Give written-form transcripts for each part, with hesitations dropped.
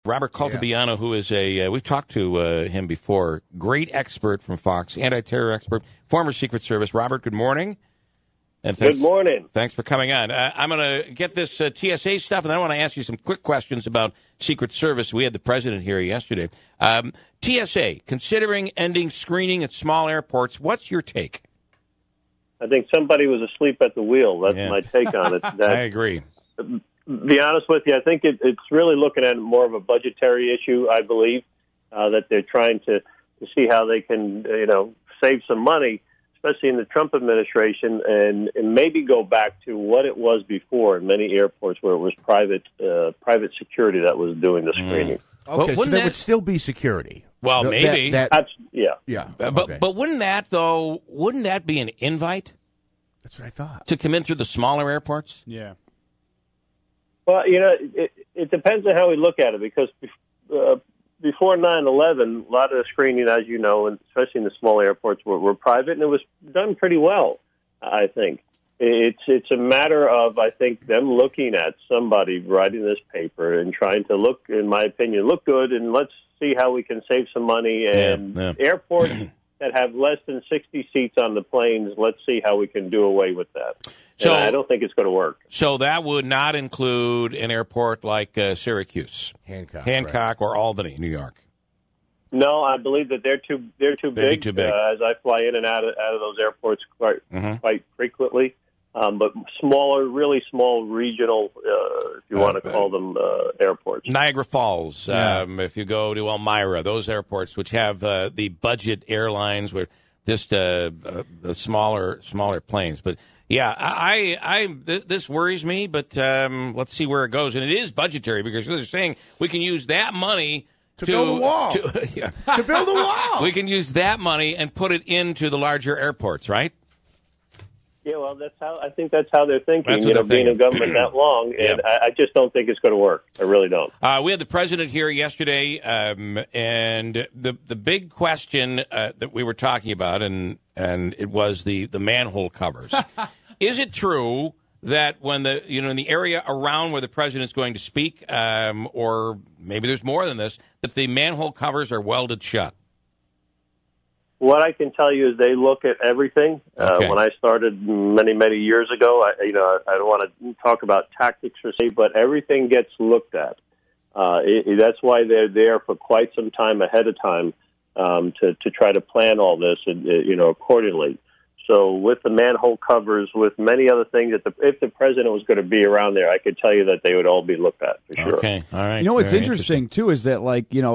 Robert Caltabiano, who is we've talked to him before, great expert from Fox, anti-terror expert, former Secret Service. Robert, good morning. And good morning. Thanks for coming on. I'm going to get this TSA stuff, and then I want to ask you some quick questions about Secret Service. We had the president here yesterday. TSA, considering ending screening at small airports, what's your take? I think somebody was asleep at the wheel. That's my take on it. I agree. Be honest with you, I think it's really looking at more of a budgetary issue, I believe, that they're trying to see how they can, save some money, especially in the Trump administration, and maybe go back to what it was before in many airports where it was private security that was doing the screening. Okay, so there would still be security. Well, maybe. Yeah. But wouldn't that be an invite? That's what I thought. To come in through the smaller airports? Yeah. Well, it depends on how we look at it, because before 9/11, a lot of the screening, as you know, and especially in the small airports, were private, and it was done pretty well, I think. It's a matter of, I think, them looking at somebody writing this paper and trying to look, in my opinion, look good, and let's see how we can save some money. And airports that have less than 60 seats on the planes, let's see how we can do away with that. So and I don't think it's going to work. So that would not include an airport like Syracuse, Hancock, right. Or Albany, New York. No, I believe that they're too big. Too big. As I fly in and out of those airports quite frequently. But smaller, really small regional, if you want to call them airports. Niagara Falls, if you go to Elmira, those airports which have the budget airlines with just the smaller planes. But yeah, this worries me. But let's see where it goes. And it is budgetary, because they're saying we can use that money to build a wall. To build a wall. We can use that money and put it into the larger airports, right? Yeah, well, I think that's how they're thinking. They're being in government that long, and I just don't think it's going to work. I really don't. We had the president here yesterday, and the big question that we were talking about, and it was the manhole covers. Is it true that when in the area around where the president's going to speak, or maybe there's more than this, that the manhole covers are welded shut? What I can tell you is they look at everything. When I started many years ago, I don't want to talk about tactics per se, but everything gets looked at. That's why they're there for quite some time ahead of time to try to plan all this, accordingly. So with the manhole covers, with many other things, if the president was going to be around there, I could tell you that they would all be looked at for sure. Okay, all right. What's interesting too is that,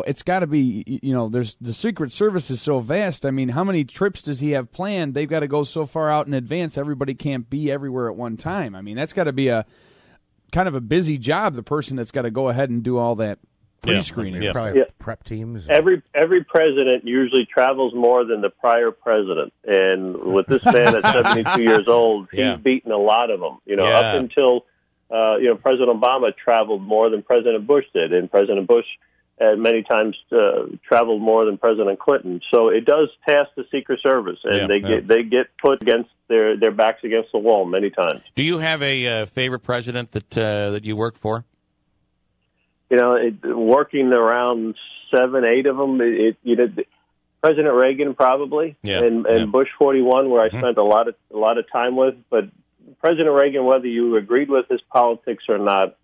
it's got to be, there's the Secret Service is so vast. I mean, how many trips does he have planned? They've got to go so far out in advance. Everybody can't be everywhere at one time. I mean, that's got to be a kind of a busy job. The person that's got to go ahead and do all that pre-screening. Prep teams. Every president usually travels more than the prior president, and with this man at 72 years old, he's beaten a lot of them. Up until President Obama traveled more than President Bush did, and President Bush many times traveled more than President Clinton. So it does task the Secret Service, and they get put against their backs against the wall many times. Do you have a favorite president that you worked for? Working around 7, 8 of them. President Reagan probably, and Bush 41, where I spent a lot of time with. But President Reagan, whether you agreed with his politics or not,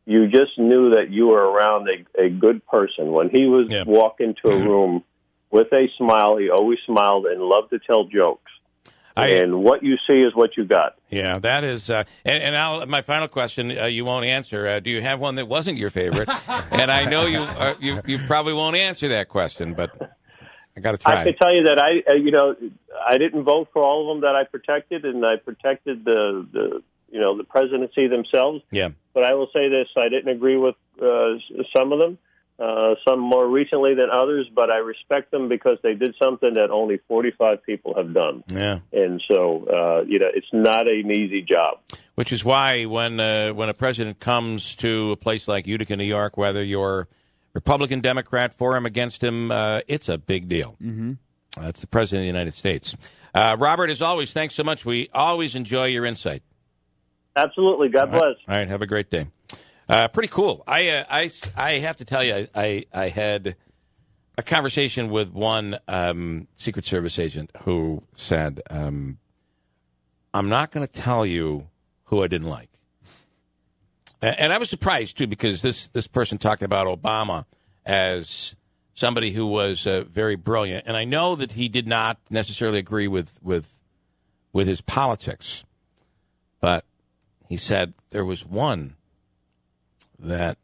you just knew that you were around a good person. When he was walk into a room with a smile, he always smiled and loved to tell jokes. And what you see is what you got. Yeah, that is. And my final question, you won't answer. Do you have one that wasn't your favorite? And I know you probably won't answer that question, but I got to try. I can tell you that I didn't vote for all of them that I protected, and I protected the presidency themselves. Yeah. But I will say this: I didn't agree with some of them. Some more recently than others, but I respect them because they did something that only 45 people have done. Yeah. And so, it's not an easy job. Which is why when a president comes to a place like Utica, New York, whether you're Republican, Democrat, for him, against him, it's a big deal. Mm-hmm. That's the president of the United States. Robert, as always, thanks so much. We always enjoy your insight. Absolutely. God bless. All right. Have a great day. Pretty cool. I have to tell you, I had a conversation with one Secret Service agent who said, I'm not going to tell you who I didn't like. And I was surprised, too, because this person talked about Obama as somebody who was very brilliant. And I know that he did not necessarily agree with his politics. But he said there was one that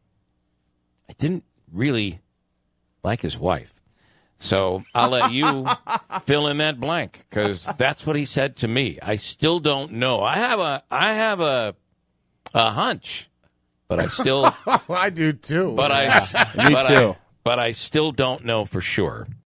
I didn't really like his wife. So I'll let you fill in that blank, because that's what he said to me. I still don't know. I have a hunch, but I still I do too. But Me too. But I still don't know for sure.